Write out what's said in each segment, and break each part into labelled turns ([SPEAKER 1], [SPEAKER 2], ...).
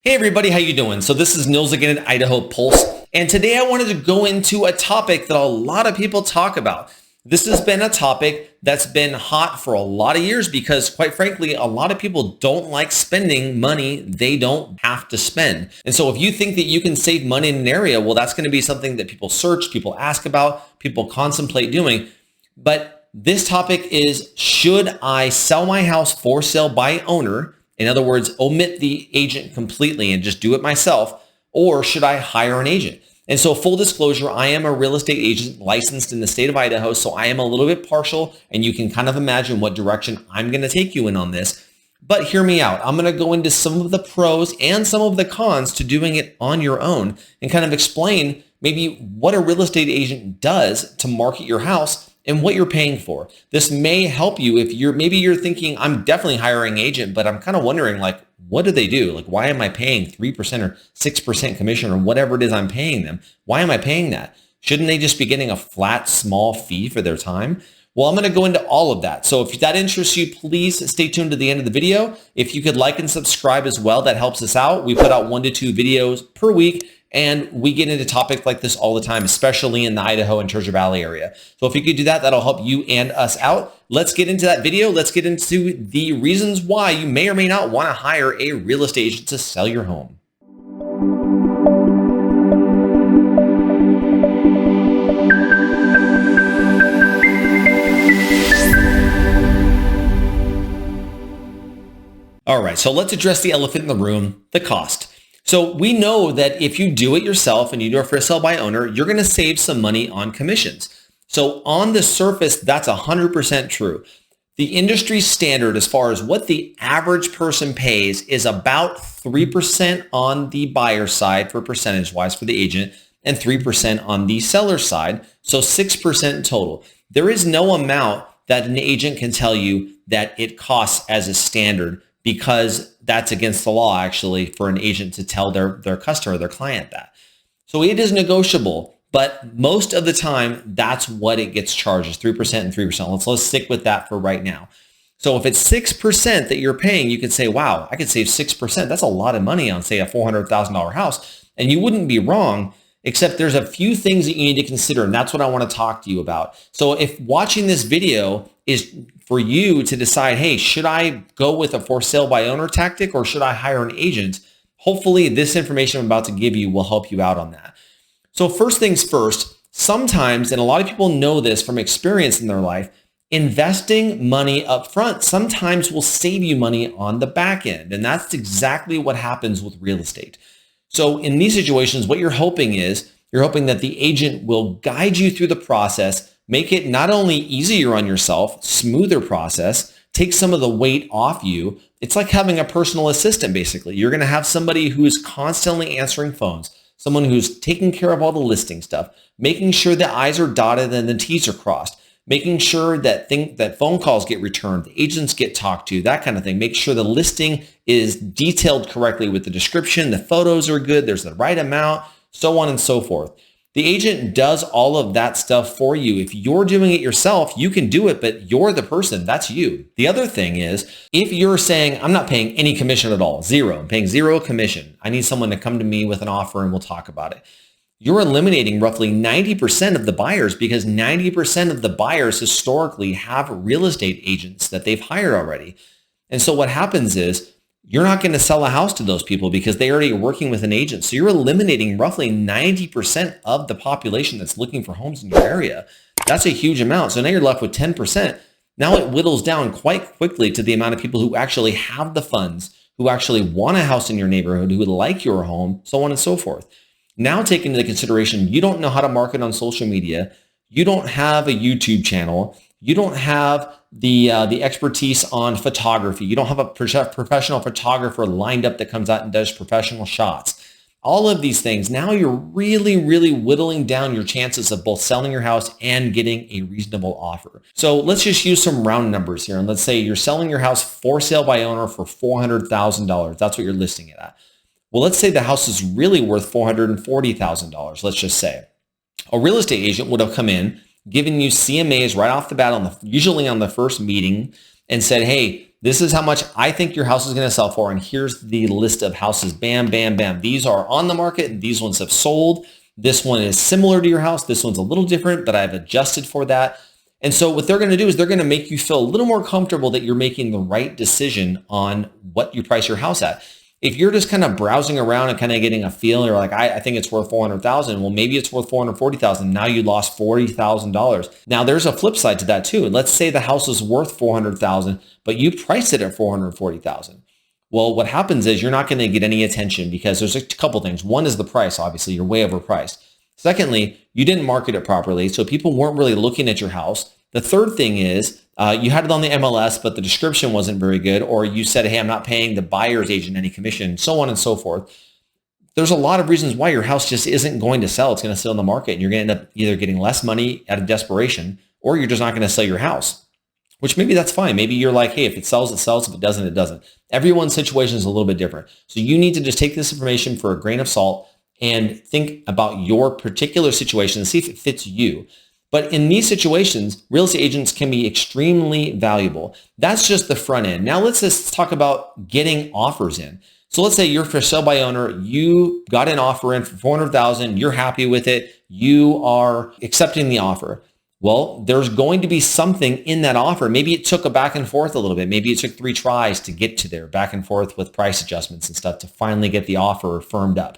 [SPEAKER 1] Hey everybody, how you doing? So this is Nils again at Idaho Pulse, and today I wanted to go into a topic that a lot of people talk about. This has been a topic that's been hot for a lot of years because, quite frankly, a lot of people don't like spending money they don't have to spend. And so if you think that you can save money in an area, well, that's going to be something that people search, people ask about, people contemplate doing. But this topic is, should I sell my house for sale by owner? In other words, omit the agent completely and just do it myself, or should I hire an agent? And so full disclosure, I am a real estate agent licensed in the state of Idaho, so I am a little bit partial, and you can kind of imagine what direction I'm going to take you in on this. But hear me out. I'm going to go into some of the pros and some of the cons to doing it on your own and kind of explain maybe what a real estate agent does to market your house and what you're paying for. This may help you if you're thinking, I'm definitely hiring an agent, but I'm kind of wondering, like, what do they do? Like, why am I paying 3% or 6% commission or whatever it is I'm paying them? Why am I paying that? Shouldn't they just be getting a flat, small fee for their time? Well, I'm going to go into all of that. So if that interests you, please stay tuned to the end of the video. If you could like and subscribe as well, that helps us out. We put out 1 to 2 videos per week, and we get into topics like this all the time, especially in the Idaho and Treasure Valley area. So if you could do that, that'll help you and us out. Let's get into that video. Let's get into the reasons why you may or may not want to hire a real estate agent to sell your home. All right, so let's address the elephant in the room, the cost. So we know that if you do it yourself and you do it for sale by owner, you're going to save some money on commissions. So on the surface, that's 100% true. The industry standard as far as what the average person pays is about 3% on the buyer side for percentage-wise for the agent and 3% on the seller side, so 6% in total. There is no amount that an agent can tell you that it costs as a standard, because that's against the law, actually, for an agent to tell their customer, their client that. So it is negotiable, but most of the time, that's what it gets charged, is 3% and 3%. Let's stick with that for right now. So if it's 6% that you're paying, you could say, wow, I could save 6%. That's a lot of money on, say, a $400,000 house. And you wouldn't be wrong, except there's a few things that you need to consider, and that's what I want to talk to you about. So if watching this video is for you to decide, hey, should I go with a for sale by owner tactic or should I hire an agent? Hopefully this information I'm about to give you will help you out on that. So first things first, sometimes, and a lot of people know this from experience in their life, investing money up front sometimes will save you money on the back end. And that's exactly what happens with real estate. So in these situations, what you're hoping that the agent will guide you through the process, make it not only easier on yourself, smoother process, take some of the weight off you. It's like having a personal assistant, basically. You're going to have somebody who is constantly answering phones, someone who's taking care of all the listing stuff, making sure the I's are dotted and the T's are crossed, making sure that phone calls get returned, the agents get talked to, that kind of thing. Make sure the listing is detailed correctly with the description, the photos are good, there's the right amount, so on and so forth. The agent does all of that stuff for you. If you're doing it yourself, you can do it, but you're the person. That's you. The other thing is, if you're saying, I'm not paying any commission at all, zero, I'm paying zero commission, I need someone to come to me with an offer and we'll talk about it. You're eliminating roughly 90% of the buyers, because 90% of the buyers historically have real estate agents that they've hired already. And so what happens is, you're not going to sell a house to those people because they already are working with an agent. So you're eliminating roughly 90% of the population that's looking for homes in your area. That's a huge amount. So now you're left with 10%. Now it whittles down quite quickly to the amount of people who actually have the funds, who actually want a house in your neighborhood, who would like your home, so on and so forth. Now take into consideration, you don't know how to market on social media. You don't have a YouTube channel. You don't have the expertise on photography. You don't have a professional photographer lined up that comes out and does professional shots. All of these things, now you're really, really whittling down your chances of both selling your house and getting a reasonable offer. So let's just use some round numbers here. And let's say you're selling your house for sale by owner for $400,000. That's what you're listing it at. Well, let's say the house is really worth $440,000, let's just say. A real estate agent would have come in, given you CMAs right off the bat, usually on the first meeting, and said, hey, this is how much I think your house is going to sell for. And here's the list of houses. Bam, bam, bam. These are on the market and these ones have sold. This one is similar to your house. This one's a little different, but I've adjusted for that. And so what they're going to do is they're going to make you feel a little more comfortable that you're making the right decision on what you price your house at. If you're just kind of browsing around and kind of getting a feel, you're like, I think it's worth $400,000. Well, maybe it's worth $440,000. Now you lost $40,000. Now there's a flip side to that too. And let's say the house is worth $400,000, but you priced it at $440,000. Well, what happens is you're not going to get any attention because there's a couple things. One is the price. Obviously, you're way overpriced. Secondly, you didn't market it properly, so people weren't really looking at your house. The third thing is you had it on the MLS, but the description wasn't very good, or you said, hey, I'm not paying the buyer's agent any commission, so on and so forth. There's a lot of reasons why your house just isn't going to sell. It's going to sit on the market, and you're going to end up either getting less money out of desperation, or you're just not going to sell your house, which maybe that's fine. Maybe you're like, hey, if it sells, it sells. If it doesn't, it doesn't. Everyone's situation is a little bit different. So you need to just take this information for a grain of salt and think about your particular situation and see if it fits you. But in these situations, real estate agents can be extremely valuable. That's just the front end. Now let's just talk about getting offers in. So let's say you're for sale by owner, you got an offer in for $400,000, you're happy with it, you are accepting the offer. Well, there's going to be something in that offer. Maybe it took a back and forth a little bit. Maybe it took 3 tries to get to there, back and forth with price adjustments and stuff to finally get the offer firmed up.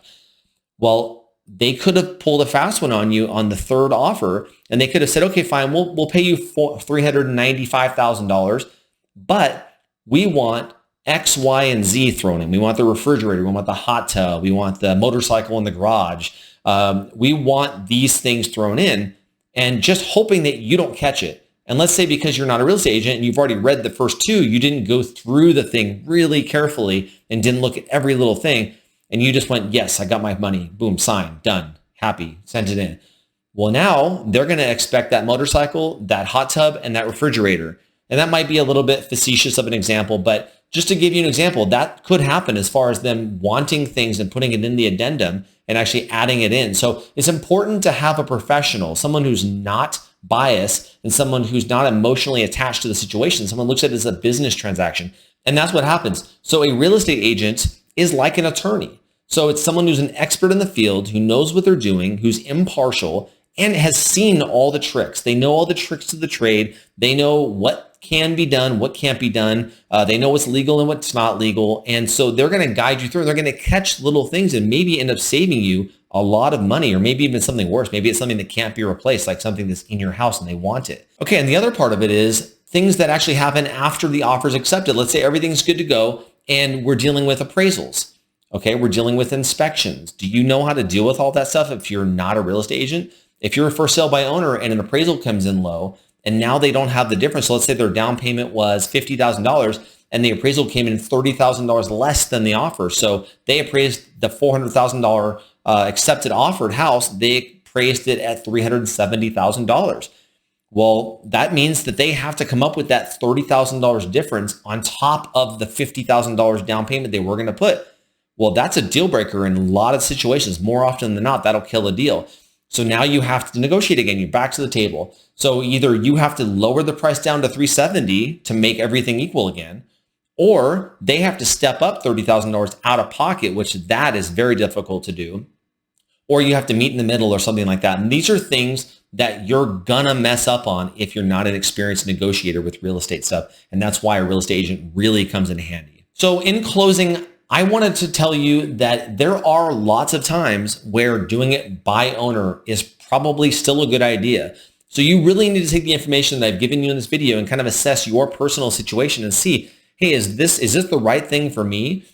[SPEAKER 1] Well, they could have pulled a fast one on you on the third offer, and they could have said, okay, fine, we'll pay you $395,000, but we want X, Y, and Z thrown in. We want the refrigerator, we want the hot tub, we want the motorcycle in the garage. We want these things thrown in, and just hoping that you don't catch it. And let's say because you're not a real estate agent and you've already read the first 2, you didn't go through the thing really carefully and didn't look at every little thing. And you just went, yes, I got my money. Boom, signed, done, happy, sent it in. Well, now they're going to expect that motorcycle, that hot tub, and that refrigerator. And that might be a little bit facetious of an example, but just to give you an example, that could happen as far as them wanting things and putting it in the addendum and actually adding it in. So it's important to have a professional, someone who's not biased and someone who's not emotionally attached to the situation. Someone looks at it as a business transaction. And that's what happens. So a real estate agent is like an attorney. So it's someone who's an expert in the field, who knows what they're doing, who's impartial, and has seen all the tricks. They know all the tricks of the trade. They know what can be done, what can't be done. They know what's legal and what's not legal. And so they're going to guide you through. They're going to catch little things and maybe end up saving you a lot of money, or maybe even something worse. Maybe it's something that can't be replaced, like something that's in your house and they want it. Okay, and the other part of it is things that actually happen after the offer is accepted. Let's say everything's good to go and we're dealing with appraisals. Okay, we're dealing with inspections. Do you know how to deal with all that stuff if you're not a real estate agent? If you're a for sale by owner and an appraisal comes in low and now they don't have the difference, so let's say their down payment was $50,000 and the appraisal came in $30,000 less than the offer. So they appraised the $400,000 accepted offered house, they appraised it at $370,000. Well, that means that they have to come up with that $30,000 difference on top of the $50,000 down payment they were going to put. Well, that's a deal breaker in a lot of situations. More often than not, that'll kill a deal. So now you have to negotiate again. You're back to the table. So either you have to lower the price down to $370,000 to make everything equal again, or they have to step up $30,000 out of pocket, which that is very difficult to do, or you have to meet in the middle or something like that. And these are things that you're gonna mess up on if you're not an experienced negotiator with real estate stuff. And that's why a real estate agent really comes in handy. So in closing, I wanted to tell you that there are lots of times where doing it by owner is probably still a good idea. So you really need to take the information that I've given you in this video and kind of assess your personal situation and see, hey, is this the right thing for me?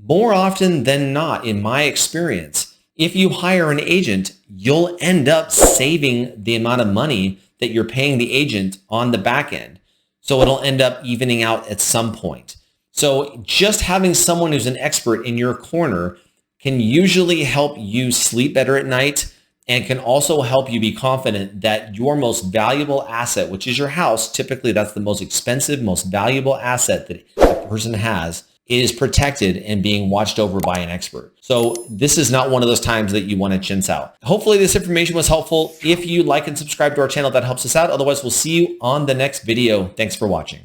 [SPEAKER 1] More often than not, in my experience, if you hire an agent, you'll end up saving the amount of money that you're paying the agent on the back end. So it'll end up evening out at some point. So just having someone who's an expert in your corner can usually help you sleep better at night and can also help you be confident that your most valuable asset, which is your house, typically that's the most expensive, most valuable asset that a person has, is protected and being watched over by an expert. So this is not one of those times that you want to chintz out. Hopefully this information was helpful. If you like and subscribe to our channel, that helps us out. Otherwise, we'll see you on the next video. Thanks for watching.